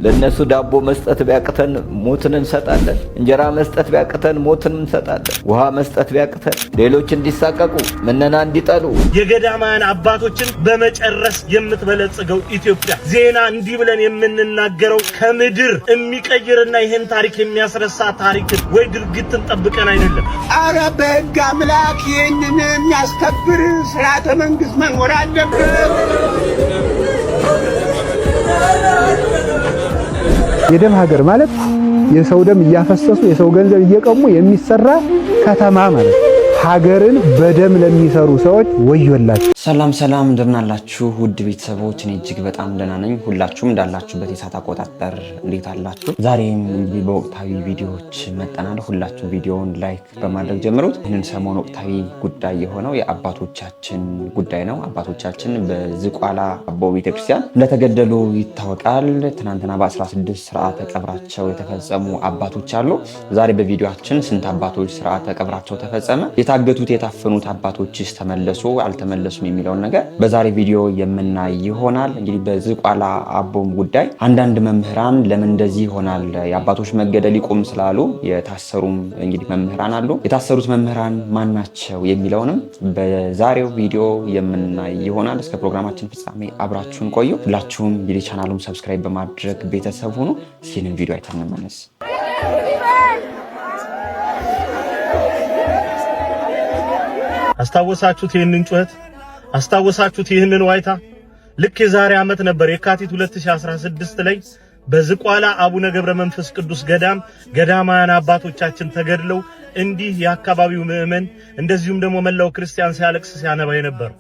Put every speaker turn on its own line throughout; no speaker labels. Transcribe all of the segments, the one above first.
ለነሱ ዳቦ መስጠት ቢያቅተን ሞትን እንሰጣለን። እንጀራ መስጠት ቢያቅተን ሞትን እንሰጣለን። ውሃ መስጠት ቢያቅተን ሌሎች እንዲሳቀቁ ምነና እንዲጠሉ
የገዳማን አባቶችን በመጨረስ የምትበለጽገው ኢትዮጵያ ዜና እንዲህ ብለን የምንናገረው ከምድር የሚቀይርና ይህን ታሪክ የሚያስረሳ ታሪክን ወይ ድርጊትን ጠብቀን አይደለም።
አረ በሕግ አምላክ ይህንን የሚያስከብር ስርዓተ መንግስት መኖር አለበት።
የደም ሀገር ማለት የሰው ደም እያፈሰሱ የሰው ገንዘብ እየቀሙ የሚሰራ ከተማ ማለት ነው። ሀገርን በደም ለሚሰሩ ሰዎች ወዮላችሁ።
ሰላም ሰላም፣ እንደምን አላችሁ ውድ ቤተሰቦች? እኔ እጅግ በጣም ደህና ነኝ። ሁላችሁም እንዳላችሁበት የሰዓት አቆጣጠር እንዴት አላችሁ? ዛሬም እንግዲህ በወቅታዊ ቪዲዮዎች መጠናል። ሁላችሁ ቪዲዮውን ላይክ በማድረግ ጀምሩት። ይህንን ሰሞን ወቅታዊ ጉዳይ የሆነው የአባቶቻችን ጉዳይ ነው። አባቶቻችን በዝቋላ አቦ ቤተክርስቲያን እንደተገደሉ ይታወቃል። ትናንትና በ16 ስርዓተ ቀብራቸው የተፈጸሙ አባቶች አሉ። ዛሬ በቪዲዮአችን ስንት አባቶች ስርዓተ ቀብራቸው ተፈጸመ፣ የታገቱት የታፈኑት አባቶችስ ተመለሱ አልተመለሱም የሚለውን ነገር በዛሬ ቪዲዮ የምናይ ይሆናል። እንግዲህ በዝቋላ አቦም ጉዳይ አንዳንድ መምህራን ለምን እንደዚህ ይሆናል የአባቶች መገደል ይቆም ስላሉ የታሰሩም እንግዲህ መምህራን አሉ። የታሰሩት መምህራን ማን ናቸው የሚለውንም በዛሬው ቪዲዮ የምናይ ይሆናል። እስከ ፕሮግራማችን ፍጻሜ አብራችሁን ቆዩ። ሁላችሁም እንግዲህ ቻናሉን ሰብስክራይብ በማድረግ ቤተሰብ ሁኑ። ይህንን ቪዲዮ አይተን እንመለስ።
አስታወሳችሁት? ይህንን ጩኸት አስታወሳችሁት? ይህንን ዋይታ ልክ የዛሬ ዓመት ነበር የካቲት 2016 ላይ በዝቋላ አቡነ ገብረ መንፈስ ቅዱስ ገዳማውያን አባቶቻችን ተገድለው እንዲህ የአካባቢው ምዕመን እንደዚሁም ደግሞ መላው ክርስቲያን ሲያለቅስ ሲያነባ የነበር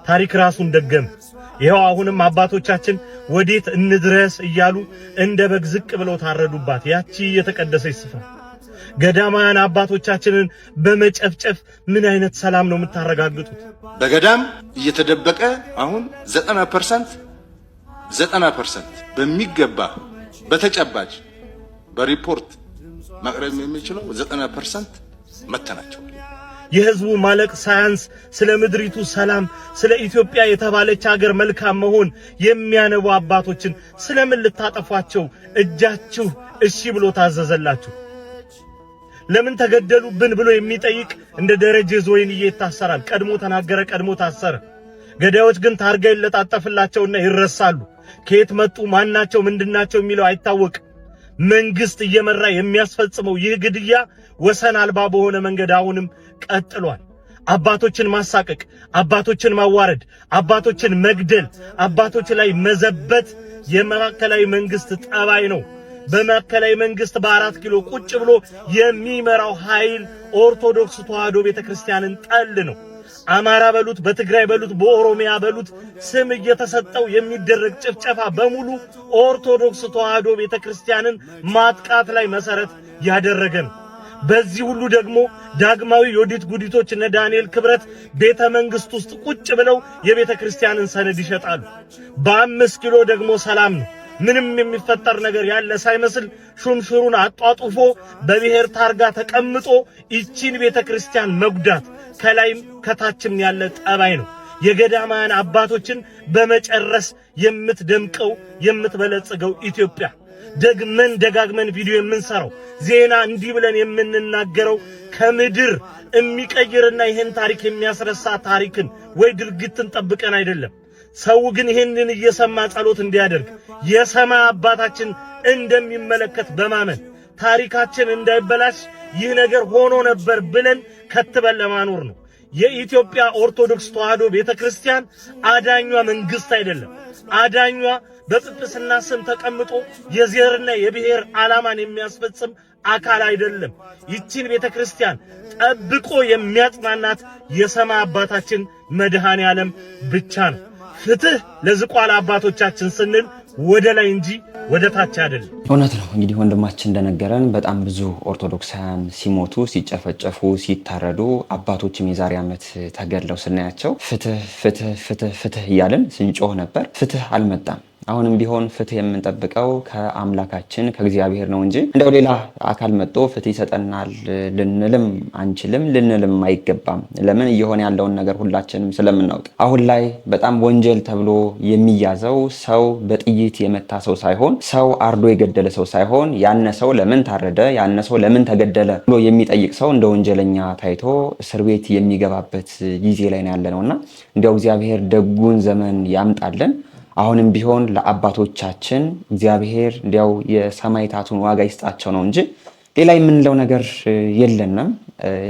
ታሪክ ራሱን ደገም። ይሄው አሁንም አባቶቻችን ወዴት እንድረስ እያሉ እንደ በግ ዝቅ ብለው ታረዱባት ያቺ የተቀደሰች ስፍራ። ገዳማውያን አባቶቻችንን በመጨፍጨፍ ምን አይነት ሰላም ነው የምታረጋግጡት?
በገዳም እየተደበቀ አሁን 90% በሚገባ በተጨባጭ በሪፖርት ማቅረብ የሚችለው 90% መተናቸው።
የህዝቡ ማለቅ ሳያንስ ስለ ምድሪቱ ሰላም፣ ስለ ኢትዮጵያ የተባለች ሀገር መልካም መሆን የሚያነቡ አባቶችን ስለምን ልታጠፏቸው እጃችሁ እሺ ብሎ ታዘዘላችሁ? ለምን ተገደሉብን ብሎ የሚጠይቅ እንደ ደረጀ ዞይንዬ ይታሰራል። ቀድሞ ተናገረ፣ ቀድሞ ታሰረ። ገዳዮች ግን ታርጋ ይለጣጠፍላቸውና ይረሳሉ። ከየት መጡ፣ ማናቸው፣ ምንድናቸው የሚለው አይታወቅም። መንግስት እየመራ የሚያስፈጽመው ይህ ግድያ ወሰን አልባ በሆነ መንገድ አሁንም ቀጥሏል። አባቶችን ማሳቀቅ፣ አባቶችን ማዋረድ፣ አባቶችን መግደል፣ አባቶች ላይ መዘበት የማዕከላዊ መንግስት ጠባይ ነው። በማዕከላዊ መንግስት በ4 ኪሎ ቁጭ ብሎ የሚመራው ኃይል ኦርቶዶክስ ተዋህዶ ቤተክርስቲያንን ጠል ነው። አማራ በሉት፣ በትግራይ በሉት፣ በኦሮሚያ በሉት ስም እየተሰጠው የሚደረግ ጭፍጨፋ በሙሉ ኦርቶዶክስ ተዋህዶ ቤተክርስቲያንን ማጥቃት ላይ መሰረት ያደረገ ነው። በዚህ ሁሉ ደግሞ ዳግማዊ ዮዲት ጉዲቶች እነ ዳንኤል ክብረት ቤተ መንግስት ውስጥ ቁጭ ብለው የቤተክርስቲያንን ሰነድ ይሸጣሉ። በ5 ኪሎ ደግሞ ሰላም ነው። ምንም የሚፈጠር ነገር ያለ ሳይመስል ሹምሽሩን አጧጡፎ በብሔር ታርጋ ተቀምጦ ይቺን ቤተክርስቲያን መጉዳት ከላይም ከታችም ያለ ጠባይ ነው። የገዳማውያን አባቶችን በመጨረስ የምትደምቀው የምትበለጽገው ኢትዮጵያ ደግመን ደጋግመን ቪዲዮ የምንሰራው ዜና እንዲህ ብለን የምንናገረው ከምድር የሚቀይርና ይህን ታሪክ የሚያስረሳ ታሪክን ወይ ድርጊትን ጠብቀን አይደለም። ሰው ግን ይህንን እየሰማ ጸሎት እንዲያደርግ የሰማይ አባታችን እንደሚመለከት በማመን ታሪካችን እንዳይበላሽ ይህ ነገር ሆኖ ነበር ብለን ከትበን ለማኖር ነው። የኢትዮጵያ ኦርቶዶክስ ተዋህዶ ቤተክርስቲያን አዳኟ መንግስት አይደለም። አዳኟ በጵጵስና ስም ተቀምጦ የዘርና የብሔር ዓላማን የሚያስፈጽም አካል አይደለም። ይቺን ቤተክርስቲያን ጠብቆ የሚያጽናናት የሰማይ አባታችን መድኃኔ ዓለም ብቻ ነው። ፍትህ ለዝቋላ አባቶቻችን ስንል ወደ ላይ እንጂ ወደ ታች አይደለም።
እውነት ነው። እንግዲህ ወንድማችን እንደነገረን በጣም ብዙ ኦርቶዶክሳውያን ሲሞቱ፣ ሲጨፈጨፉ፣ ሲታረዱ አባቶችም የዛሬ ዓመት ተገድለው ስናያቸው ፍትህ ፍትህ ፍትህ ፍትህ እያልን ስንጮህ ነበር። ፍትህ አልመጣም። አሁንም ቢሆን ፍትህ የምንጠብቀው ከአምላካችን ከእግዚአብሔር ነው እንጂ እንደው ሌላ አካል መጥቶ ፍትህ ይሰጠናል ልንልም አንችልም፣ ልንልም አይገባም። ለምን እየሆነ ያለውን ነገር ሁላችንም ስለምናውቅ። አሁን ላይ በጣም ወንጀል ተብሎ የሚያዘው ሰው በጥይት የመታ ሰው ሳይሆን ሰው አርዶ የገደለ ሰው ሳይሆን ያነ ሰው ለምን ታረደ፣ ያነ ሰው ለምን ተገደለ ብሎ የሚጠይቅ ሰው እንደ ወንጀለኛ ታይቶ እስር ቤት የሚገባበት ጊዜ ላይ ነው ያለነውና እንዲያው እግዚአብሔር ደጉን ዘመን ያምጣልን። አሁንም ቢሆን ለአባቶቻችን እግዚአብሔር እንዲያው የሰማዕታቱን ዋጋ ይስጣቸው ነው እንጂ ሌላ የምንለው ነገር የለንም።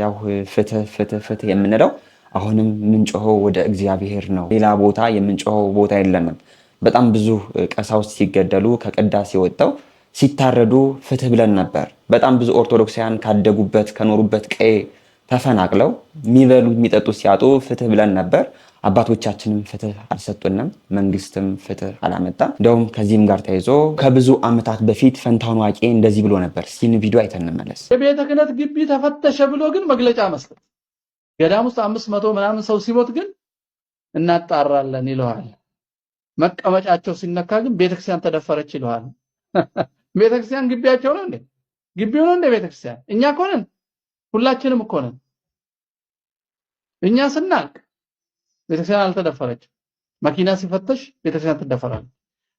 ያው ፍትህ ፍትህ ፍትህ የምንለው አሁንም የምንጮኸው ወደ እግዚአብሔር ነው። ሌላ ቦታ የምንጮኸው ቦታ የለንም። በጣም ብዙ ቀሳውስት ሲገደሉ ከቅዳሴ ወጥተው ሲታረዱ ፍትህ ብለን ነበር። በጣም ብዙ ኦርቶዶክሳውያን ካደጉበት ከኖሩበት ቀዬ ተፈናቅለው የሚበሉ የሚጠጡ ሲያጡ ፍትህ ብለን ነበር። አባቶቻችንም ፍትህ አልሰጡንም፣ መንግስትም ፍትህ አላመጣም። እንደውም ከዚህም ጋር ተይዞ ከብዙ ዓመታት በፊት ፈንታሁን ዋቄ እንደዚህ ብሎ ነበር። እስኪ ቪዲዮ አይተን እንመለስ።
የቤተ ክህነት ግቢ ተፈተሸ ብሎ ግን መግለጫ መስጠት፣ ገዳም ውስጥ 500 ምናምን ሰው ሲሞት ግን እናጣራለን ይለዋል። መቀመጫቸው ሲነካ ግን ቤተክርስቲያን ተደፈረች ይለዋል። ቤተክርስቲያን ግቢያቸው ነው እንዴ? ግቢው ነው እንዴ ቤተክርስቲያን? እኛ እኮ ነን፣ ሁላችንም እኮ ነን። እኛ ስናቅ ቤተክርስቲያን አልተደፈረች። መኪና ሲፈተሽ ቤተክርስቲያን ትደፈራለች።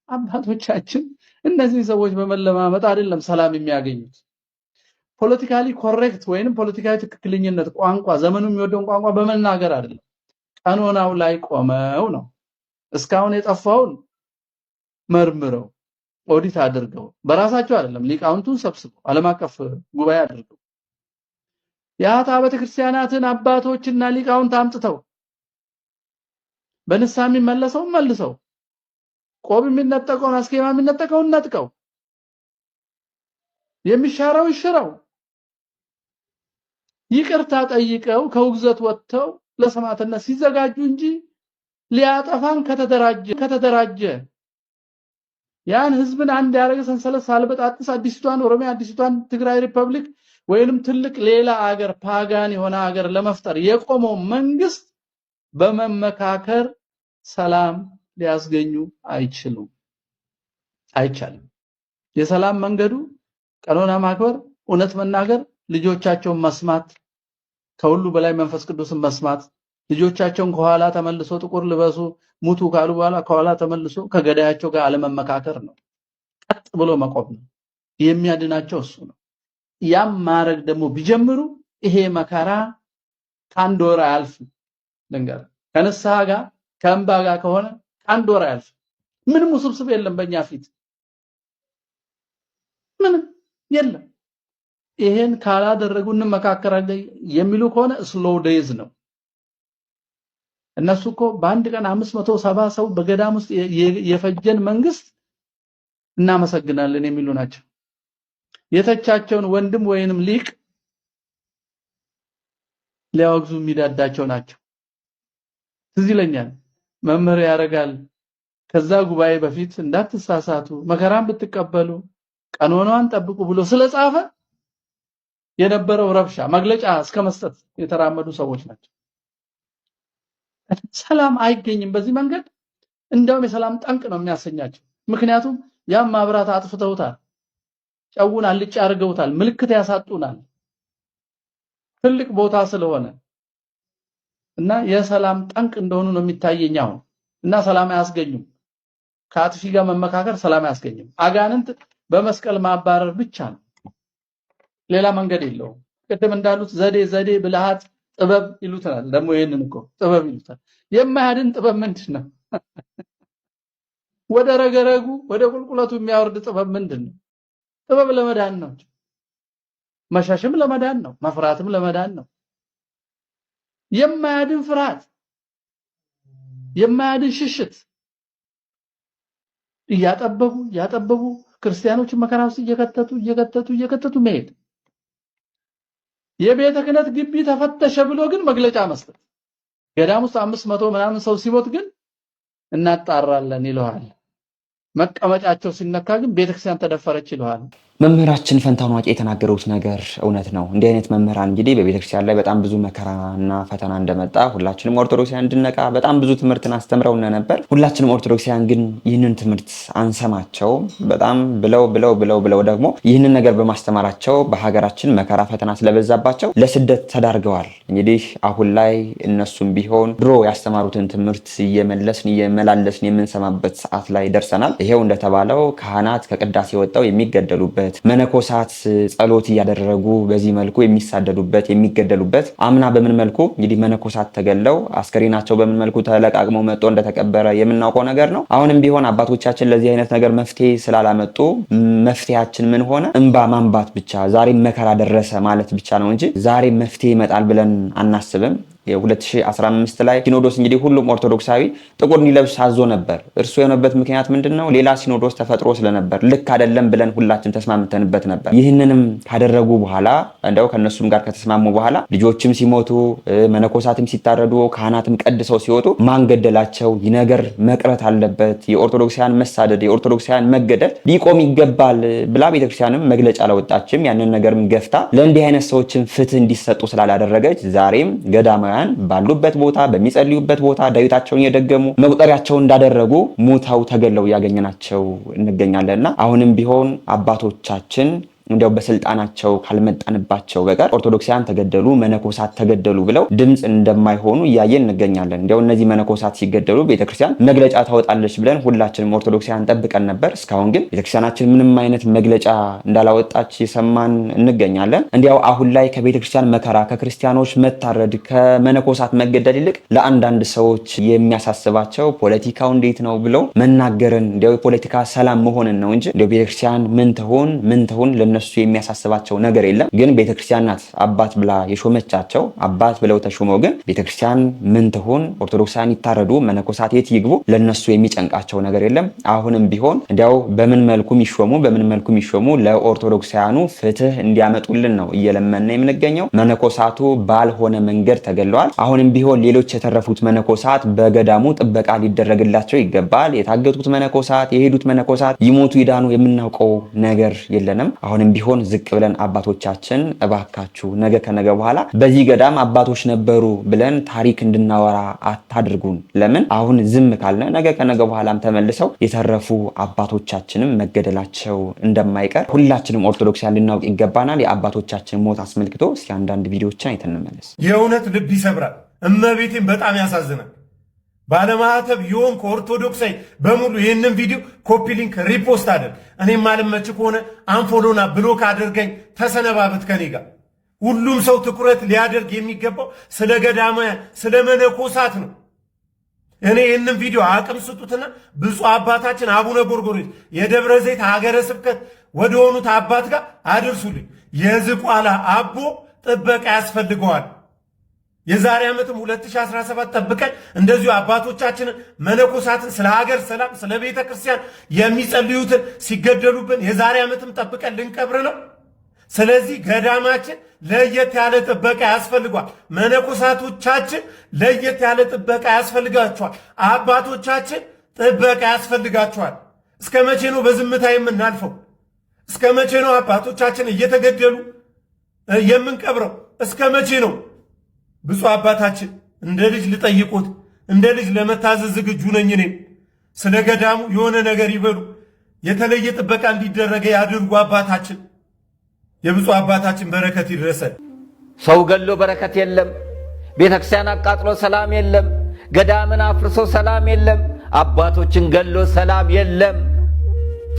አባቶቻችን እነዚህ ሰዎች በመለማመጥ አይደለም ሰላም የሚያገኙት። ፖለቲካሊ ኮሬክት ወይንም ፖለቲካዊ ትክክለኛነት ቋንቋ ዘመኑ የሚወደውን ቋንቋ በመናገር አይደለም፣ ቀኖናው ላይ ቆመው ነው። እስካሁን የጠፋውን መርምረው ኦዲት አድርገው በራሳቸው አይደለም ሊቃውንቱን ሰብስበው ዓለም አቀፍ ጉባኤ አድርገው የአታ ቤተክርስቲያናትን አባቶችና ሊቃውንት አምጥተው በንስሐ የሚመለሰው መልሰው ቆብ የሚነጠቀውን አስኬማ የሚነጠቀውን ነጥቀው የሚሻረው ይሽረው ይቅርታ ጠይቀው ከውግዘት ወጥተው ለሰማዕትነት ሲዘጋጁ እንጂ ሊያጠፋን ከተደራጀ ያን ህዝብን አንድ ያደረገ ሰንሰለት ሳልበጣጥስ አዲስቷን ኦሮሚያ አዲስቷን ትግራይ ሪፐብሊክ ወይንም ትልቅ ሌላ አገር ፓጋን የሆነ አገር ለመፍጠር የቆመው መንግስት በመመካከር ሰላም ሊያስገኙ አይችሉም። አይቻልም። የሰላም መንገዱ ቀኖና ማክበር፣ እውነት መናገር፣ ልጆቻቸውን መስማት፣ ከሁሉ በላይ መንፈስ ቅዱስን መስማት፣ ልጆቻቸውን ከኋላ ተመልሶ ጥቁር ልበሱ ሙቱ ካሉ በኋላ ከኋላ ተመልሶ ከገዳያቸው ጋር አለመመካከር ነው። ቀጥ ብሎ መቆም ነው። የሚያድናቸው እሱ ነው። ያም ማረግ ደግሞ ቢጀምሩ ይሄ መከራ ከአንድ ወር አያልፍም። ልንገር ከንስሐ ጋር ከእንባ ጋር ከሆነ ከአንድ ወር አያልፍም። ምንም ውስብስብ የለም በእኛ ፊት ምንም የለም። ይሄን ካላደረጉ እንመካከራለን የሚሉ ከሆነ ስሎው ዴይዝ ነው። እነሱ እኮ በአንድ ቀን 570 ሰው በገዳም ውስጥ የፈጀን መንግስት እናመሰግናለን የሚሉ ናቸው። የተቻቸውን ወንድም ወይንም ሊቅ ሊያወግዙ የሚዳዳቸው ናቸው። ትዝ ይለኛል መምህር ያረጋል ከዛ ጉባኤ በፊት እንዳትሳሳቱ መከራን ብትቀበሉ ቀኖናን ጠብቁ ብሎ ስለጻፈ የነበረው ረብሻ መግለጫ እስከ መስጠት የተራመዱ ሰዎች ናቸው። ሰላም አይገኝም በዚህ መንገድ። እንደውም የሰላም ጠንቅ ነው የሚያሰኛቸው። ምክንያቱም ያም ማብራት አጥፍተውታል፣ ጨውን አልጫ አድርገውታል፣ ምልክት ያሳጡናል ትልቅ ቦታ ስለሆነ እና የሰላም ጠንቅ እንደሆኑ ነው የሚታየኛው። እና ሰላም አያስገኙም። ከአጥፊ ጋር መመካከር ሰላም አያስገኝም። አጋንንት በመስቀል ማባረር ብቻ ነው፣ ሌላ መንገድ የለውም። ቅድም እንዳሉት ዘዴ ብልሃት ጥበብ ይሉታል። ደግሞ ይሄንን እኮ ጥበብ ይሉታል። የማያድን ጥበብ ምንድነው? ወደ ረገረጉ ወደ ቁልቁለቱ የሚያወርድ ጥበብ ምንድነው? ጥበብ ለመዳን ነው። መሻሽም ለመዳን ነው። መፍራትም ለመዳን ነው። የማያድን ፍርሃት፣ የማያድን ሽሽት እያጠበቡ ክርስቲያኖችን መከራ ውስጥ እየከተቱ መሄድ። የቤተ ክህነት ግቢ ተፈተሸ ብሎ ግን መግለጫ መስጠት፣ ገዳም ውስጥ 500 ምናምን ሰው ሲሞት ግን እናጣራለን ይለዋል። መቀመጫቸው ሲነካ ግን ቤተክርስቲያን ተደፈረች ይለዋል።
መምህራችን ፈንታሁን ዋቄ የተናገሩት ነገር እውነት ነው። እንዲህ አይነት መምህራን እንግዲህ በቤተክርስቲያን ላይ በጣም ብዙ መከራና ፈተና እንደመጣ ሁላችንም ኦርቶዶክሳውያን እንድነቃ በጣም ብዙ ትምህርትን አስተምረውና ነበር። ሁላችንም ኦርቶዶክሳውያን ግን ይህንን ትምህርት አንሰማቸው። በጣም ብለው ደግሞ ይህንን ነገር በማስተማራቸው በሀገራችን መከራ ፈተና ስለበዛባቸው ለስደት ተዳርገዋል። እንግዲህ አሁን ላይ እነሱም ቢሆን ድሮ ያስተማሩትን ትምህርት እየመላለስን የምንሰማበት ሰዓት ላይ ደርሰናል። ይሄው እንደተባለው ካህናት ከቅዳሴ ወጣው የሚገደሉበት፣ መነኮሳት ጸሎት እያደረጉ በዚህ መልኩ የሚሳደዱበት የሚገደሉበት፣ አምና በምን መልኩ እንግዲህ መነኮሳት ተገለው አስከሬናቸው በምን መልኩ ተለቃቅመው መጥቶ እንደተቀበረ የምናውቀው ነገር ነው። አሁንም ቢሆን አባቶቻችን ለዚህ አይነት ነገር መፍትሄ ስላላመጡ መፍትሄያችን ምን ሆነ? እንባ ማንባት ብቻ፣ ዛሬም መከራ ደረሰ ማለት ብቻ ነው እንጂ ዛሬ መፍትሄ ይመጣል ብለን አናስብም። የ2015 ላይ ሲኖዶስ እንግዲህ ሁሉም ኦርቶዶክሳዊ ጥቁር እንዲለብስ አዞ ነበር። እርሱ የሆነበት ምክንያት ምንድነው? ሌላ ሲኖዶስ ተፈጥሮ ስለነበር ልክ አይደለም ብለን ሁላችን ተስማምተንበት ነበር። ይህንንም ካደረጉ በኋላ እንደው ከነሱም ጋር ከተስማሙ በኋላ ልጆችም ሲሞቱ፣ መነኮሳትም ሲታረዱ፣ ካህናትም ቀድሰው ሲወጡ ማን ገደላቸው? ይህ ነገር መቅረት አለበት፣ የኦርቶዶክሳውያን መሳደድ፣ የኦርቶዶክሳውያን መገደል ሊቆም ይገባል ብላ ቤተክርስቲያንም መግለጫ አላወጣችም። ያንን ነገርም ገፍታ ለእንዲህ አይነት ሰዎችን ፍትህ እንዲሰጡ ስላላደረገች ዛሬም ገዳማ ባሉበት ቦታ በሚጸልዩበት ቦታ ዳዊታቸውን የደገሙ መቁጠሪያቸውን እንዳደረጉ ሙተው ተገለው ያገኘናቸው እንገኛለንና አሁንም ቢሆን አባቶቻችን እንደው በስልጣናቸው ካልመጣንባቸው በቀር ኦርቶዶክሳውያን ተገደሉ፣ መነኮሳት ተገደሉ ብለው ድምጽ እንደማይሆኑ እያየን እንገኛለን። እንደው እነዚህ መነኮሳት ሲገደሉ ቤተክርስቲያን መግለጫ ታወጣለች ብለን ሁላችንም ኦርቶዶክሳውያን ጠብቀን ነበር። እስካሁን ግን ቤተክርስቲያናችን ምንም አይነት መግለጫ እንዳላወጣች የሰማን እንገኛለን። እንዲያው አሁን ላይ ከቤተክርስቲያን መከራ፣ ከክርስቲያኖች መታረድ፣ ከመነኮሳት መገደል ይልቅ ለአንዳንድ ሰዎች የሚያሳስባቸው ፖለቲካው እንዴት ነው ብለው መናገርን፣ እንዲያው የፖለቲካ ሰላም መሆንን ነው እንጂ እንዲያው ቤተክርስቲያን ምን ትሆን ለነሱ የሚያሳስባቸው ነገር የለም። ግን ቤተክርስቲያን ናት አባት ብላ የሾመቻቸው። አባት ብለው ተሾመው ግን ቤተክርስቲያን ምን ትሆን፣ ኦርቶዶክሳውያን ይታረዱ፣ መነኮሳት የት ይግቡ፣ ለነሱ የሚጨንቃቸው ነገር የለም። አሁንም ቢሆን እንዲያው በምን መልኩ የሚሾሙ ለኦርቶዶክሳውያኑ ፍትህ እንዲያመጡልን ነው እየለመነ የምንገኘው። መነኮሳቱ ባልሆነ መንገድ ተገለዋል። አሁንም ቢሆን ሌሎች የተረፉት መነኮሳት በገዳሙ ጥበቃ ሊደረግላቸው ይገባል። የታገቱት መነኮሳት፣ የሄዱት መነኮሳት ይሞቱ ይዳኑ የምናውቀው ነገር የለንም። አሁንም ቢሆን ዝቅ ብለን አባቶቻችን እባካችሁ ነገ ከነገ በኋላ በዚህ ገዳም አባቶች ነበሩ ብለን ታሪክ እንድናወራ አታድርጉን። ለምን አሁን ዝም ካልነ ነገ ከነገ በኋላም ተመልሰው የተረፉ አባቶቻችንም መገደላቸው እንደማይቀር ሁላችንም ኦርቶዶክሳውያን ልናውቅ ይገባናል። የአባቶቻችን ሞት አስመልክቶ እስኪ አንዳንድ ቪዲዮዎችን አይተን እንመለስ።
የእውነት ልብ ይሰብራል። እመቤቴን በጣም ያሳዝናል። ባለማህተብ ይሆን ከኦርቶዶክሳዊ በሙሉ ይህንን ቪዲዮ ኮፒ ሊንክ ሪፖስት አድርግ። እኔም ማልመች ከሆነ አንፎሎና ብሎክ አድርገኝ፣ ተሰነባበት ከኔ ጋር። ሁሉም ሰው ትኩረት ሊያደርግ የሚገባው ስለ ገዳማውያን ስለ መነኮሳት ነው። እኔ ይህንን ቪዲዮ አቅም ስጡትና ብፁዕ አባታችን አቡነ ጎርጎርዮስ የደብረ ዘይት ሀገረ ስብከት ወደ ሆኑት አባት ጋር አድርሱልኝ። የዝቋላ አቦ ጥበቃ ያስፈልገዋል። የዛሬ ዓመትም 2017 ጠብቀን እንደዚሁ አባቶቻችንን መነኮሳትን ስለ ሀገር ሰላም ስለ ቤተ ክርስቲያን የሚጸልዩትን ሲገደሉብን የዛሬ ዓመትም ጠብቀን ልንቀብር ነው። ስለዚህ ገዳማችን ለየት ያለ ጥበቃ ያስፈልጓል። መነኮሳቶቻችን ለየት ያለ ጥበቃ ያስፈልጋቸዋል። አባቶቻችን ጥበቃ ያስፈልጋቸዋል። እስከ መቼ ነው በዝምታ የምናልፈው? እስከ መቼ ነው አባቶቻችን እየተገደሉ የምንቀብረው? እስከ መቼ ነው? ብፁዕ አባታችን እንደ ልጅ ልጠይቁት፣ እንደ ልጅ ለመታዘዝ ዝግጁ ነኝ። እኔም ስለ ገዳሙ የሆነ ነገር ይበሉ፣ የተለየ ጥበቃ እንዲደረገ ያድርጉ። አባታችን የብፁዕ አባታችን በረከት ይድረሰን።
ሰው ገሎ በረከት የለም። ቤተክርስቲያን አቃጥሎ ሰላም የለም። ገዳምን አፍርሶ ሰላም የለም። አባቶችን ገሎ ሰላም የለም።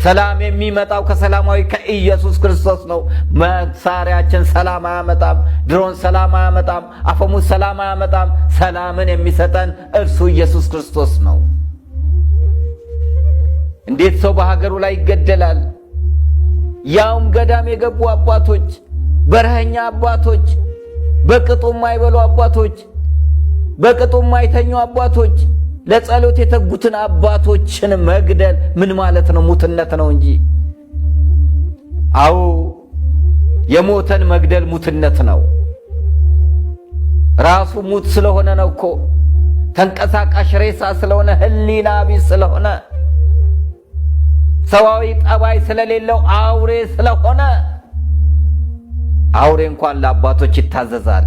ሰላም የሚመጣው ከሰላማዊ ከኢየሱስ ክርስቶስ ነው። መሳሪያችን ሰላም አያመጣም። ድሮን ሰላም አያመጣም። አፈሙዝ ሰላም አያመጣም። ሰላምን የሚሰጠን እርሱ ኢየሱስ ክርስቶስ ነው። እንዴት ሰው በሀገሩ ላይ ይገደላል? ያውም ገዳም የገቡ አባቶች፣ በረሃኛ አባቶች፣ በቅጡ የማይበሉ አባቶች፣ በቅጡ የማይተኙ አባቶች፣ ለጸሎት የተጉትን አባቶችን መግደል ምን ማለት ነው? ሙትነት ነው እንጂ። አዎ የሞተን መግደል ሙትነት ነው። ራሱ ሙት ስለሆነ ነው እኮ፣ ተንቀሳቃሽ ሬሳ ስለሆነ፣ ህሊና ቢስ ስለሆነ ሰዋዊ ጠባይ ስለሌለው አውሬ ስለሆነ አውሬ እንኳን ለአባቶች ይታዘዛል።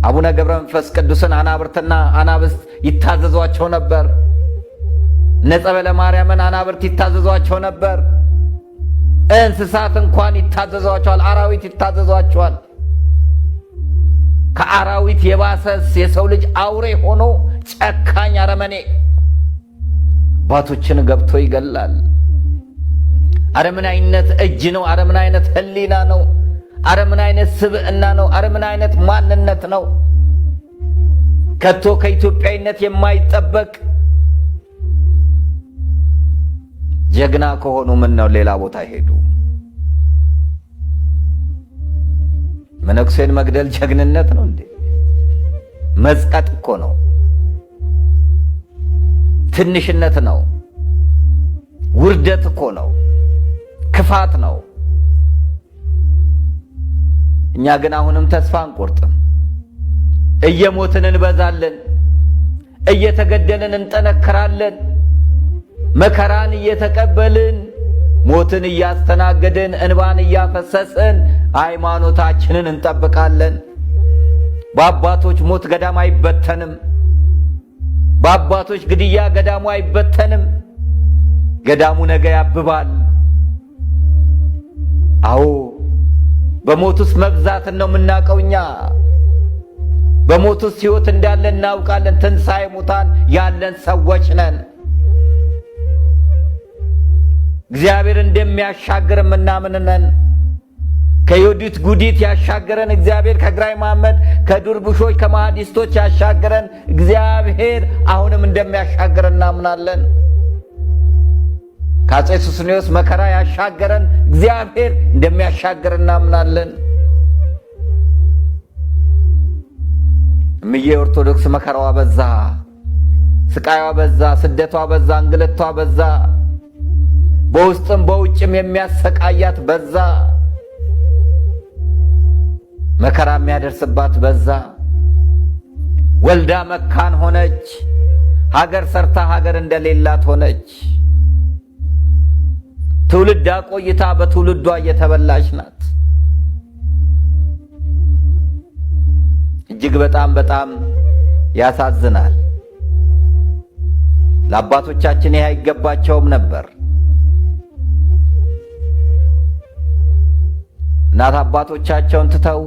አቡነ ገብረ መንፈስ ቅዱስን አናብርትና አናብስት ይታዘዟቸው ነበር። ነጸበለ ማርያምን አናብርት ይታዘዟቸው ነበር። እንስሳት እንኳን ይታዘዟቸዋል። አራዊት ይታዘዟቸዋል። ከአራዊት የባሰስ የሰው ልጅ አውሬ ሆኖ ጨካኝ አረመኔ አባቶችን ገብቶ ይገላል። አረ ምን አይነት እጅ ነው? አረ ምን አይነት ህሊና ነው? አረ ምን አይነት ስብዕና ነው? አረ ምን አይነት ማንነት ነው? ከቶ ከኢትዮጵያዊነት የማይጠበቅ ጀግና ከሆኑ ምን ነው ሌላ ቦታ ሄዱ? መነኩሴን መግደል ጀግንነት ነው እንዴ? መዝቀጥ እኮ ነው። ትንሽነት ነው። ውርደት እኮ ነው። ክፋት ነው። እኛ ግን አሁንም ተስፋ አንቆርጥም። እየሞትን እንበዛለን፣ እየተገደልን እንጠነክራለን፣ መከራን እየተቀበልን ሞትን እያስተናገድን እንባን እያፈሰስን ሃይማኖታችንን እንጠብቃለን። በአባቶች ሞት ገዳም አይበተንም። በአባቶች ግድያ ገዳሙ አይበተንም። ገዳሙ ነገ ያብባል። አዎ በሞት ውስጥ መብዛትን ነው የምናውቀው እኛ። በሞት ውስጥ ሕይወት እንዳለ እናውቃለን። ትንሣኤ ሙታን ያለን ሰዎች ነን። እግዚአብሔር እንደሚያሻግር ምናምን ነን። ከዮዲት ጉዲት ያሻገረን እግዚአብሔር፣ ከግራኝ መሐመድ ከዱርቡሾች ከማህዲስቶች ያሻገረን እግዚአብሔር አሁንም እንደሚያሻግር እናምናለን። ከአፄ ሱስንዮስ መከራ ያሻገረን እግዚአብሔር እንደሚያሻግር እናምናለን። እምዬ ኦርቶዶክስ መከራዋ በዛ፣ ስቃይዋ በዛ፣ ስደቷ በዛ፣ እንግልቷ በዛ፣ በውስጥም በውጭም የሚያሰቃያት በዛ፣ መከራ የሚያደርስባት በዛ። ወልዳ መካን ሆነች። ሀገር ሰርታ ሀገር እንደሌላት ሆነች። ትውልድ አቆይታ በትውልዷ እየተበላች ናት። እጅግ በጣም በጣም ያሳዝናል። ለአባቶቻችን ይህ አይገባቸውም ነበር። እናት አባቶቻቸውን ትተው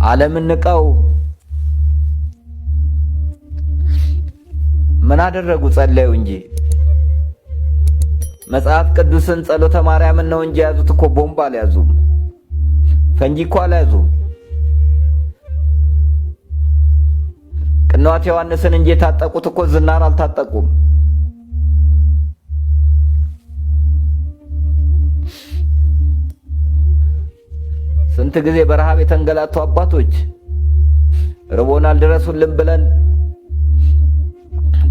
ዓለምን ንቀው ምን አደረጉ? ጸለዩ እንጂ። መጽሐፍ ቅዱስን ጸሎተ ማርያምን ነው እንጂ ያዙት እኮ ቦምብ አልያዙም። ፈንጂ እኮ አልያዙም። ቅንዋት ዮሐንስን እንጂ የታጠቁት እኮ ዝናር አልታጠቁም። ስንት ጊዜ በረሃብ የተንገላቱ አባቶች ርቦናል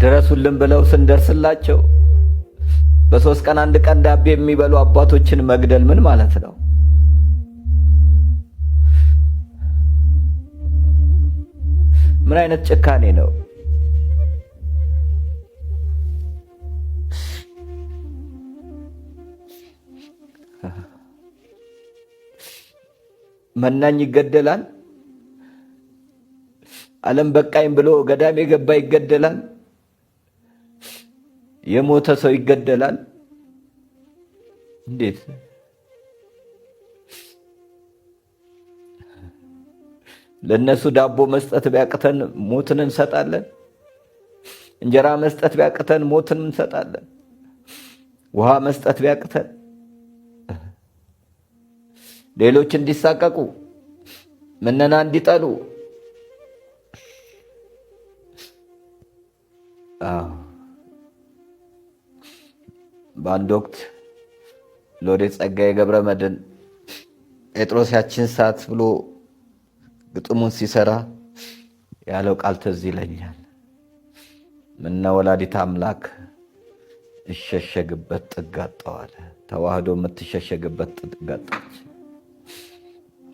ድረሱልን ብለው ስንደርስላቸው በ3 ቀን 1 ቀን ዳቤ የሚበሉ አባቶችን መግደል ምን ማለት ነው? ምን አይነት ጭካኔ ነው? መናኝ ይገደላል። ዓለም በቃኝ ብሎ ገዳም የገባ ይገደላል። የሞተ ሰው ይገደላል። እንዴት? ለነሱ ዳቦ መስጠት ቢያቅተን ሞትን እንሰጣለን። እንጀራ መስጠት ቢያቅተን ሞትን እንሰጣለን። ውሃ መስጠት ቢያቅተን ሌሎች እንዲሳቀቁ ምነና እንዲጠሉ በአንድ ወቅት ሎሬት ጸጋዬ ገብረ መድኅን ጴጥሮስ ያችን ሰዓት ብሎ ግጥሙን ሲሰራ ያለው ቃል ትዝ ይለኛል። ምነ ወላዲተ አምላክ እሸሸግበት ጥግ አጣሁ አለ። ተዋህዶ የምትሸሸግበት ጥግ አጣች።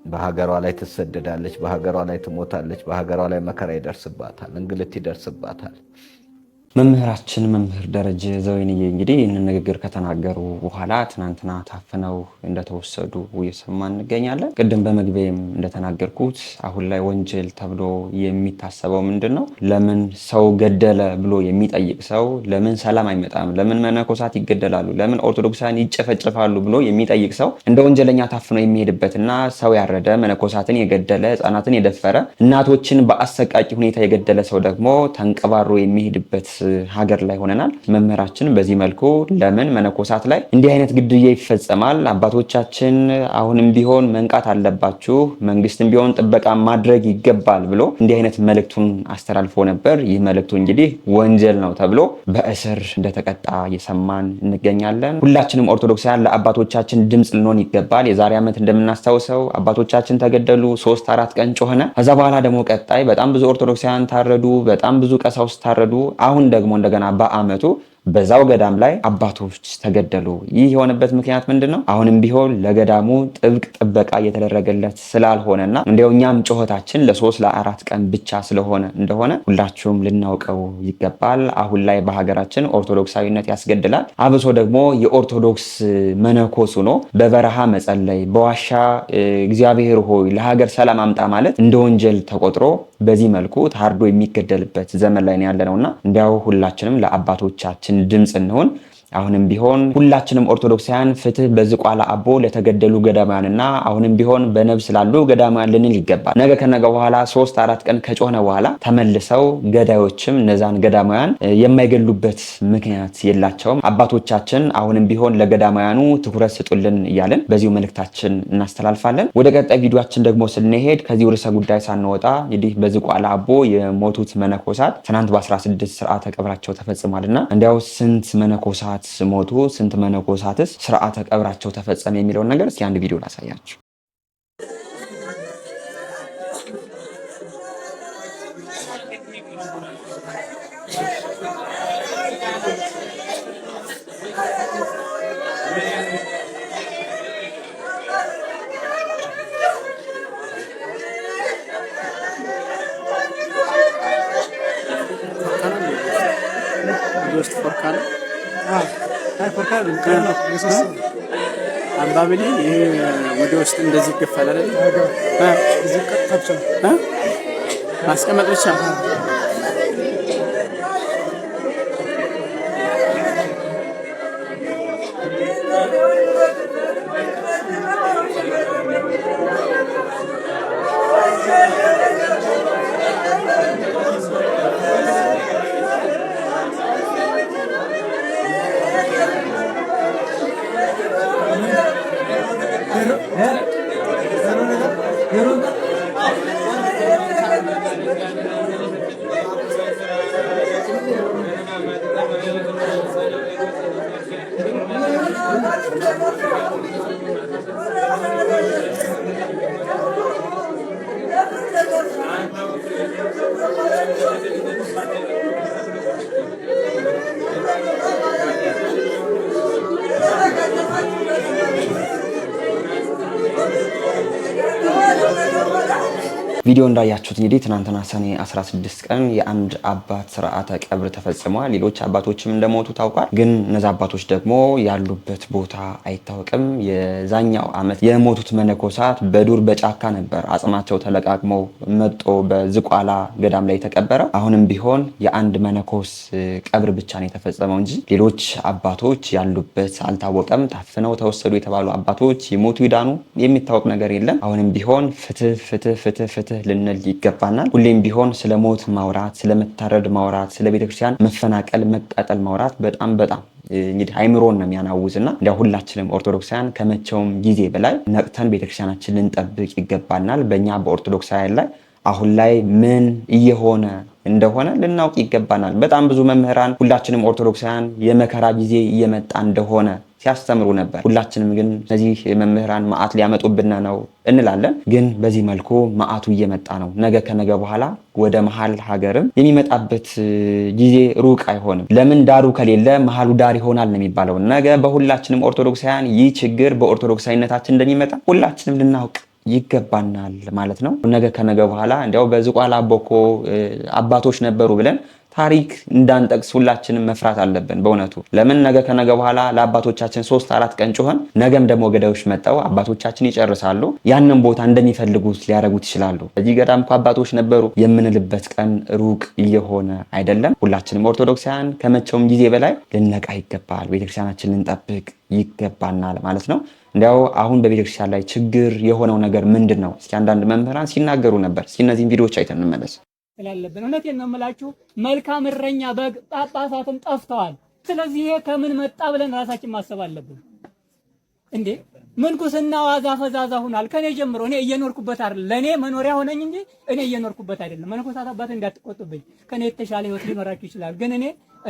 በሀገሯ ላይ ትሰደዳለች፣ በሀገሯ ላይ ትሞታለች፣ በሀገሯ ላይ መከራ ይደርስባታል፣ እንግልት ይደርስባታል።
መምህራችን መምህር ደረጀ ዘወይንዬ እንግዲህ ይህንን ንግግር ከተናገሩ በኋላ ትናንትና ታፍነው እንደተወሰዱ እየሰማን እንገኛለን። ቅድም በመግቢያም እንደተናገርኩት አሁን ላይ ወንጀል ተብሎ የሚታሰበው ምንድነው? ለምን ሰው ገደለ ብሎ የሚጠይቅ ሰው ለምን ሰላም አይመጣም? ለምን መነኮሳት ይገደላሉ? ለምን ኦርቶዶክሳውያን ይጨፈጨፋሉ ብሎ የሚጠይቅ ሰው እንደ ወንጀለኛ ታፍነው የሚሄድበትና ሰው ያረደ፣ መነኮሳትን የገደለ፣ ህፃናትን የደፈረ፣ እናቶችን በአሰቃቂ ሁኔታ የገደለ ሰው ደግሞ ተንቀባሮ የሚሄድበት ሀገር ላይ ሆነናል። መምህራችን በዚህ መልኩ ለምን መነኮሳት ላይ እንዲህ አይነት ግድያ ይፈጸማል? አባቶቻችን አሁንም ቢሆን መንቃት አለባችሁ፣ መንግስትም ቢሆን ጥበቃ ማድረግ ይገባል ብሎ እንዲህ አይነት መልእክቱን አስተላልፎ ነበር። ይህ መልእክቱ እንግዲህ ወንጀል ነው ተብሎ በእስር እንደተቀጣ እየሰማን እንገኛለን። ሁላችንም ኦርቶዶክሳውያን ለአባቶቻችን ድምፅ ልንሆን ይገባል። የዛሬ ዓመት እንደምናስታውሰው አባቶቻችን ተገደሉ፣ 3-4 ቀን ጮኸነ። ከዛ በኋላ ደግሞ ቀጣይ በጣም ብዙ ኦርቶዶክሳውያን ታረዱ፣ በጣም ብዙ ቀሳውስት ታረዱ። አሁን ደግሞ እንደገና በአመቱ በዛው ገዳም ላይ አባቶች ተገደሉ። ይህ የሆነበት ምክንያት ምንድነው? አሁንም ቢሆን ለገዳሙ ጥብቅ ጥበቃ እየተደረገለት ስላልሆነና እንዲያው እኛም ጮኸታችን ለ3-4 ቀን ብቻ ስለሆነ እንደሆነ ሁላችሁም ልናውቀው ይገባል። አሁን ላይ በሀገራችን ኦርቶዶክሳዊነት ያስገድላል። አብሶ ደግሞ የኦርቶዶክስ መነኮስ ሆኖ በበረሃ መጸለይ፣ በዋሻ እግዚአብሔር ሆይ ለሀገር ሰላም አምጣ ማለት እንደ ወንጀል ተቆጥሮ በዚህ መልኩ ታርዶ የሚገደልበት ዘመን ላይ ነው ያለነውና እንዲያው ሁላችንም ለአባቶቻችን ድምጽ እንሆን። አሁንም ቢሆን ሁላችንም ኦርቶዶክሳውያን ፍትህ በዝቋላ አቦ ለተገደሉ ገዳማውያንና አሁንም ቢሆን በነብስ ላሉ ገዳማውያን ልንል ይገባል። ነገ ከነገ በኋላ 3-4 ቀን ከጮኸነ በኋላ ተመልሰው ገዳዮችም እነዛን ገዳማውያን የማይገሉበት ምክንያት የላቸውም። አባቶቻችን አሁንም ቢሆን ለገዳማውያኑ ትኩረት ስጡልን እያልን በዚሁ መልእክታችን እናስተላልፋለን። ወደ ቀጣይ ቪዲዮአችን ደግሞ ስንሄድ ከዚህ ርዕሰ ጉዳይ ሳንወጣ እንግዲህ በዝቋላ አቦ የሞቱት መነኮሳት ትናንት በ16 ስርዓተ ቀብራቸው ተፈጽሟልና እንዲያው ስንት መነኮሳት ሞቱ፣ ስንት መነኮሳትስ ስርዓተ ቀብራቸው ተፈጸመ የሚለውን ነገር እስኪ አንድ ቪዲዮ ላሳያችሁ።
አንባብሊ ይሄ ወደ ውስጥ እንደዚህ ይገፋል አይደል? እዚህ ቀጥታ ማስቀመጥ ብቻ
ቪዲዮ እንዳያችሁት እንግዲህ ትናንትና ሰኔ 16 ቀን የአንድ አባት ስርዓተ ቀብር ተፈጽሟል። ሌሎች አባቶችም እንደሞቱ ታውቋል። ግን እነዛ አባቶች ደግሞ ያሉበት ቦታ አይታወቅም። የዛኛው አመት የሞቱት መነኮሳት በዱር በጫካ ነበር አጽማቸው ተለቃቅሞ መጦ በዝቋላ ገዳም ላይ የተቀበረው። አሁንም ቢሆን የአንድ መነኮስ ቀብር ብቻ ነው የተፈጸመው እንጂ ሌሎች አባቶች ያሉበት አልታወቀም። ታፍነው ተወሰዱ የተባሉ አባቶች የሞቱ ይዳኑ የሚታወቅ ነገር የለም። አሁንም ቢሆን ፍትህ ፍትህ ፍትህ ፍትህ ልንል ይገባናል። ሁሌም ቢሆን ስለ ሞት ማውራት፣ ስለ መታረድ ማውራት፣ ስለ ቤተክርስቲያን መፈናቀል መቃጠል ማውራት በጣም እንግዲህ አይምሮን ነው የሚያናውዝና እንዲያው ሁላችንም ኦርቶዶክሳውያን ከመቼውም ጊዜ በላይ ነቅተን ቤተክርስቲያናችን ልንጠብቅ ይገባናል። በእኛ በኦርቶዶክሳውያን ላይ አሁን ላይ ምን እየሆነ እንደሆነ ልናውቅ ይገባናል። በጣም ብዙ መምህራን ሁላችንም ኦርቶዶክሳውያን የመከራ ጊዜ እየመጣ እንደሆነ ሲያስተምሩ ነበር። ሁላችንም ግን እነዚህ መምህራን መዓት ሊያመጡብን ነው እንላለን። ግን በዚህ መልኩ መዓቱ እየመጣ ነው። ነገ ከነገ በኋላ ወደ መሀል ሀገርም የሚመጣበት ጊዜ ሩቅ አይሆንም። ለምን ዳሩ ከሌለ መሀሉ ዳር ይሆናል ነው የሚባለው። ነገ በሁላችንም ኦርቶዶክሳውያን ይህ ችግር በኦርቶዶክሳዊነታችን እንደሚመጣ ሁላችንም ልናውቅ ይገባናል ማለት ነው። ነገ ከነገ በኋላ እንዲያው በዝቋላ አቦ እኮ አባቶች ነበሩ ብለን ታሪክ እንዳንጠቅስ ሁላችንም መፍራት አለብን በእውነቱ። ለምን ነገ ከነገ በኋላ ለአባቶቻችን 3-4 ቀን ጮኸን ነገም ደግሞ ገዳዮች መጣው አባቶቻችን ይጨርሳሉ። ያንን ቦታ እንደሚፈልጉት ሊያረጉት ይችላሉ። እዚህ ገዳም እኮ አባቶች ነበሩ የምንልበት ቀን ሩቅ እየሆነ አይደለም። ሁላችንም ኦርቶዶክሳውያን ከመቼውም ጊዜ በላይ ልንነቃ ይገባል። ቤተክርስቲያናችን ልንጠብቅ ይገባናል ማለት ነው። እንዲያው አሁን በቤተክርስቲያን ላይ ችግር የሆነው ነገር ምንድነው? እስኪ አንዳንድ መምህራን ሲናገሩ ነበር። እስኪ እነዚህን ቪዲዮዎች አይተን እንመለስ።
ስላለብን እውነቴን ነው የምላችሁ፣ መልካም እረኛ በግ ጳጳሳትም ጠፍተዋል። ስለዚህ ይሄ ከምን መጣ ብለን ራሳችን ማሰብ አለብን። እንዴ ምንኩስና ዋዛ ፈዛዛ ሆኗል። ከኔ ጀምሮ እኔ እየኖርኩበት አይደለም። ለኔ መኖሪያ ሆነኝ እንጂ እኔ እየኖርኩበት አይደለም። መነኮሳት አባት እንዳትቆጡብኝ፣ ከኔ የተሻለ ህይወት ሊኖራችሁ ይችላል። ግን እኔ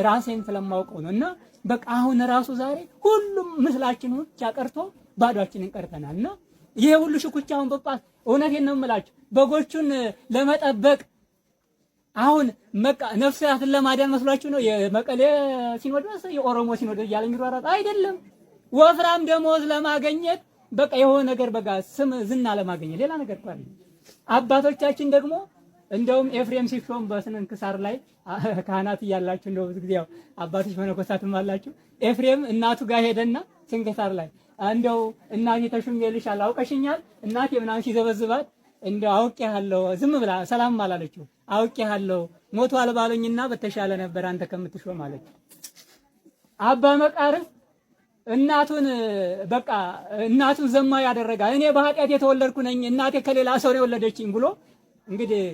ራሴን ስለማውቀው ነውና በቃ አሁን ራሱ ዛሬ ሁሉም ምስላችን ብቻ ቀርቶ ባዷችንን ቀርተናልና ይሄ ሁሉ ሽኩቻውን ጳጳስ እውነቴን ነው የምላችሁ በጎቹን ለመጠበቅ አሁን ነፍሳትን ለማዳን መስሏችሁ ነው የመቀሌ ሲኖዶስ የኦሮሞ ሲኖዶስ እያለ የሚሯሯጥ አይደለም። ወፍራም ደሞዝ ለማግኘት በቃ የሆነ ነገር በቃ ስም ዝና ለማግኘት ሌላ ነገር እኮ አይደለም። አባቶቻችን ደግሞ እንደውም ኤፍሬም ሲሾም በስንክሳር ላይ ካህናት እያላችሁ እንደው ብዙ ጊዜ ያው አባቶች መነኮሳትም አላችሁ። ኤፍሬም እናቱ ጋር ሄደና ስንክሳር ላይ እንደው እናቴ ተሹሜልሻል አውቀሽኛል እናቴ ምናምን ሲዘበዝባት እንደው አውቄሃለሁ ዝም ብላ ሰላም አላለችው። አውቄሃለሁ ሞቷል ባሉኝና በተሻለ ነበር አንተ ከምትሾም አለች። አባ መቃርስ እናቱን በቃ እናቱን ዘማ ያደረጋ እኔ በኃጢአት የተወለድኩ ነኝ እናቴ ከሌላ ሰው ነው የወለደችኝ ብሎ እንግዲህ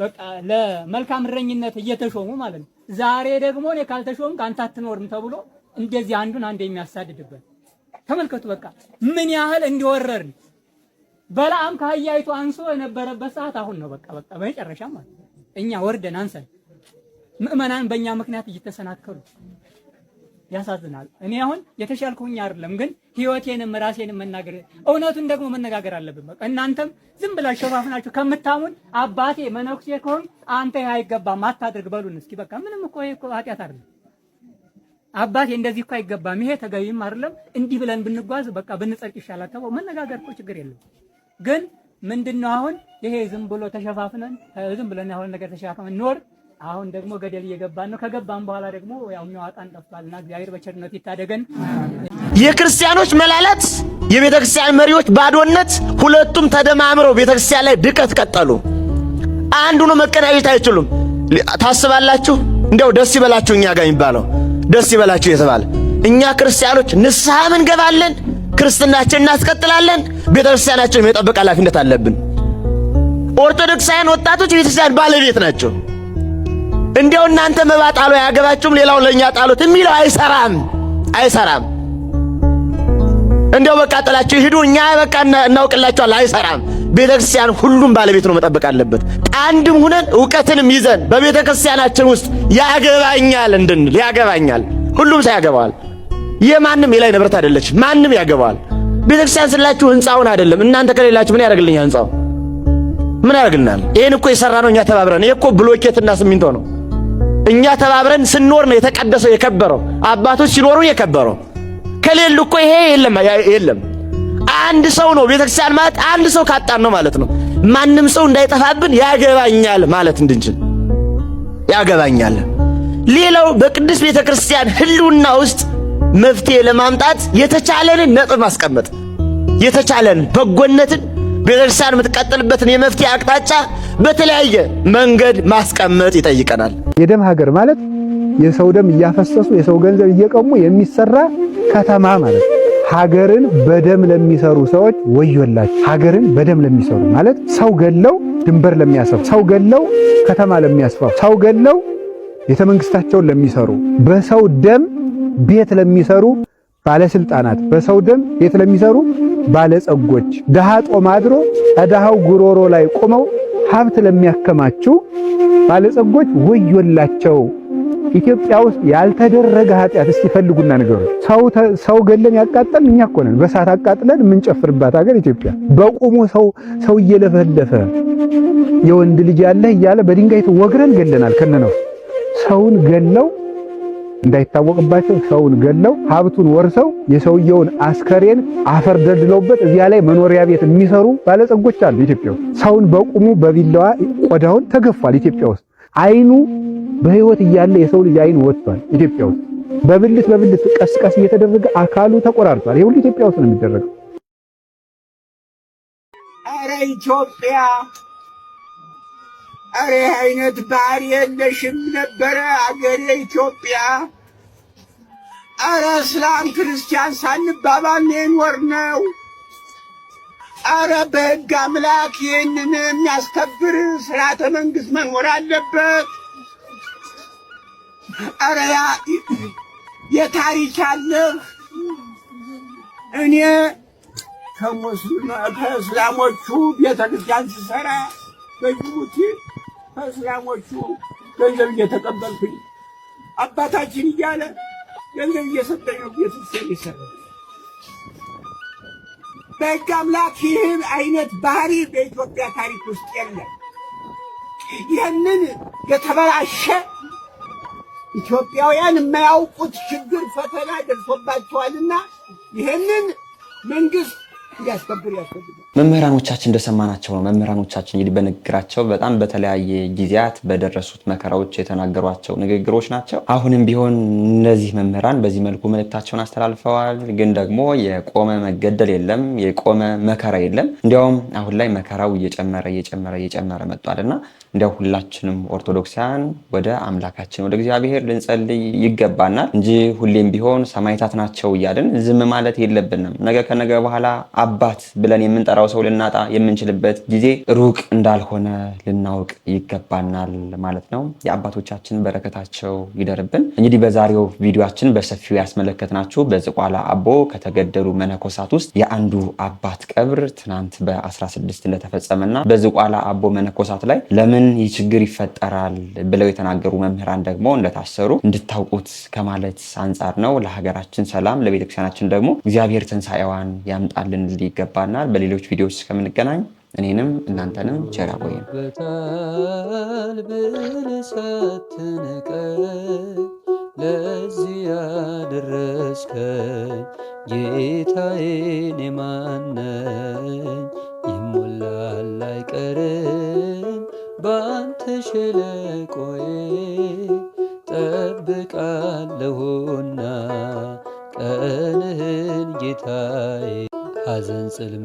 በቃ ለመልካም እረኝነት እየተሾሙ ማለት ነው። ዛሬ ደግሞ እኔ ካልተሾምክ አንተ አትኖርም ተብሎ እንደዚህ አንዱን አንድ የሚያሳድድበት ተመልከቱ። በቃ ምን ያህል እንዲወረርን በላም ከአህያይቱ አንሶ የነበረበት ሰዓት አሁን ነው። በቃ በመጨረሻ ማለት እኛ ወርደን አንሰን ምእመናን በእኛ ምክንያት እየተሰናከሉ ያሳዝናል። እኔ አሁን የተሻልኩኝ አይደለም፣ ግን ህይወቴንም ራሴንም መናገር እውነቱን ደግሞ መነጋገር አለብን። በቃ እናንተም ዝም ብላችሁ ሸፋፍናችሁ ከምታሙን አባቴ መነኩሴ ከሆን አንተ ይሄ አይገባም አታድርግ በሉን እስኪ። በቃ ምንም እኮ ይሄ እኮ ኃጢአት አይደለም። አባቴ እንደዚህ እኮ አይገባም ይሄ ተገቢም አይደለም እንዲህ ብለን ብንጓዝ በቃ ብንጸድቅ ይሻላል ተባው መነጋገር እኮ ችግር የለም። ግን ምንድነው አሁን ይሄ ዝም ብሎ ተሸፋፍነን ዝም ብለን ያሁን ነገር ተሸፋፍነን ኖር። አሁን ደግሞ ገደል እየገባን ነው። ከገባን በኋላ ደግሞ ያው የሚያወጣን ጠፍቷልና እግዚአብሔር በቸርነቱ ይታደገን።
የክርስቲያኖች መላላት፣ የቤተክርስቲያን መሪዎች ባዶነት፣ ሁለቱም ተደማምረው ቤተክርስቲያን ላይ ድቀት ቀጠሉ። አንዱ ነው መቀናየት አይችሉም። ታስባላችሁ እንዴው ደስ ይበላችሁ እኛ ጋር የሚባለው ደስ ይበላችሁ የተባለ እኛ ክርስቲያኖች ንስሐ እንገባለን፣ ክርስትናችንን እናስቀጥላለን። ቤተክርስቲያናችንን የመጠበቅ ኃላፊነት አለብን። ኦርቶዶክሳውያን ወጣቶች የቤተክርስቲያን ባለቤት ናቸው። እንዴው እናንተ መባጣሉ ያገባችሁም ሌላው ለኛ ጣሉት የሚለው አይሰራም። እንዴው በቃ ጥላችሁ ሂዱ እኛ በቃ እናውቅላችኋል፣ አይሰራም። ቤተክርስቲያን ሁሉም ባለቤት ነው መጠበቅ አለበት። አንድም ሆነን ዕውቀትንም ይዘን በቤተክርስቲያናችን ውስጥ ያገባኛል እንድንል ያገባኛል። ሁሉም ሰው ያገባዋል። የማንም የላይ ንብረት አይደለች፣ ማንም ያገባዋል። ቤተክርስቲያን ስላችሁ ህንጻውን አይደለም። እናንተ ከሌላችሁ ምን ያደርግልኛል ህንጻው? ምን ያደርግልናል? ይሄን እኮ የሰራነው እኛ ተባብረን። ይሄ እኮ ብሎኬትና ሲሚንቶ ነው። እኛ ተባብረን ስንኖር ነው የተቀደሰው የከበረው። አባቶች ሲኖሩ የከበረው። ከሌሉ እኮ ይሄ የለም። አንድ ሰው ነው ቤተክርስቲያን ማለት። አንድ ሰው ካጣን ነው ማለት ነው። ማንም ሰው እንዳይጠፋብን ያገባኛል ማለት እንድንችል ያገባኛል። ሌላው በቅድስት ቤተክርስቲያን ህልውና ውስጥ መፍትሄ ለማምጣት የተቻለንን ነጥብ ማስቀመጥ፣ የተቻለንን በጎነትን ቤተክርስቲያን የምትቀጥልበትን የመፍትሄ አቅጣጫ በተለያየ መንገድ ማስቀመጥ ይጠይቀናል።
የደም ሀገር ማለት የሰው ደም እያፈሰሱ የሰው ገንዘብ እየቀሙ የሚሰራ ከተማ ማለት ነው። ሀገርን በደም ለሚሰሩ ሰዎች ወዮላቸው። ሀገርን በደም ለሚሰሩ ማለት ሰው ገለው ድንበር ለሚያሰፉ፣ ሰው ገለው ከተማ ለሚያስፋፉ፣ ሰው ገለው ቤተ መንግስታቸውን ለሚሰሩ፣ በሰው ደም ቤት ለሚሰሩ ባለስልጣናት፣ በሰው ደም ቤት ለሚሰሩ ባለጸጎች፣ ደሃ ጦም አድሮ ከደሃው ጉሮሮ ላይ ቆመው ሀብት ለሚያከማቹ ባለጸጎች ወዮላቸው። ኢትዮጵያ ውስጥ ያልተደረገ ኃጢአት እስቲ ፈልጉና ንገሩ። ሰው ገለን ያቃጠልን እኛ እኮ ነን። በሳት አቃጥለን የምንጨፍርባት ሀገር ኢትዮጵያ። በቁሙ ሰው እየለፈለፈ የወንድ ልጅ ያለህ እያለ በድንጋይ ወግረን ገለናል። ከነነው ሰውን ገለው እንዳይታወቅባቸው ሰውን ገለው ሀብቱን ወርሰው የሰውየውን አስከሬን አፈር ደልድለውበት እዚያ ላይ መኖሪያ ቤት የሚሰሩ ባለጸጎች አሉ ኢትዮጵያ ውስጥ። ሰውን በቁሙ በቢላዋ ቆዳውን ተገፏል ኢትዮጵያ ውስጥ። አይኑ በህይወት እያለ የሰው ልጅ አይን ወጥቷል ኢትዮጵያ ውስጥ በብልት ቀስቀስ እየተደረገ አካሉ ተቆራርጧል። ይሄ ሁሉ ኢትዮጵያ ውስጥ ነው የሚደረገው።
አረ ኢትዮጵያ፣ አረ አይነት ባህሪ የለሽም ነበረ አገሬ ኢትዮጵያ። አረ እስላም ክርስቲያን ሳንባባል ነው ነው። አረ በሕግ አምላክ ይህንን የሚያስከብር ስርዓተ መንግስት መኖር አለበት። አረ የታሪክ ያለህ እኔ ከእስላሞቹ ቤተክርስቲያን ስሰራ በጅቡቲ ከእስላሞቹ ገንዘብ እየተቀበልኩኝ አባታችን እያለ ገንዘብ እየሰጠኝ ነው ቤተክርስቲያን ይሰራ። በሕግ አምላክ ይህን አይነት ባህሪ በኢትዮጵያ ታሪክ ውስጥ የለም። ይህንን የተበላሸ ኢትዮጵያውያን የማያውቁት ችግር ፈተና ደርሶባቸዋልና ይህንን መንግስት እንዲያስከብር ያስፈልጋል።
መምህራኖቻችን እንደሰማናቸው ነው። መምህራኖቻችን እንግዲህ በንግግራቸው በጣም በተለያየ ጊዜያት በደረሱት መከራዎች የተናገሯቸው ንግግሮች ናቸው። አሁንም ቢሆን እነዚህ መምህራን በዚህ መልኩ መልእክታቸውን አስተላልፈዋል። ግን ደግሞ የቆመ መገደል የለም፣ የቆመ መከራ የለም። እንዲያውም አሁን ላይ መከራው እየጨመረ መጥቷልና እንዲያው ሁላችንም ኦርቶዶክሳውያን ወደ አምላካችን ወደ እግዚአብሔር ልንጸልይ ይገባናል እንጂ ሁሌም ቢሆን ሰማዕታት ናቸው እያልን ዝም ማለት የለብንም። ነገ ከነገ በኋላ አባት ብለን የምንጠራው ሰው ልናጣ የምንችልበት ጊዜ ሩቅ እንዳልሆነ ልናውቅ ይገባናል ማለት ነው። የአባቶቻችን በረከታቸው ይደርብን። እንግዲህ በዛሬው ቪዲዮአችን በሰፊው ያስመለከትናችሁ በዝቋላ አቦ ከተገደሉ መነኮሳት ውስጥ የአንዱ አባት ቀብር ትናንት በ16 እንደተፈጸመና በዝቋላ አቦ መነኮሳት ላይ ለምን ይህ ችግር ይፈጠራል ብለው የተናገሩ መምህራን ደግሞ እንደታሰሩ እንድታውቁት ከማለት አንጻር ነው። ለሀገራችን ሰላም፣ ለቤተክርስቲያናችን ደግሞ እግዚአብሔር ትንሣኤዋን ያምጣልን ይገባናል። በሌሎች ቪዲዮዎች እስከምንገናኝ እኔንም እናንተንም ቸር ያቆየን። ለዚህ ያደረስከኝ ጌታዬን የማነኝ ይሞላል አይቀርም ባንተ ሸለቆዬ ጠብቃለሁና ቀንህን ጌታዬ ሐዘን ጽልም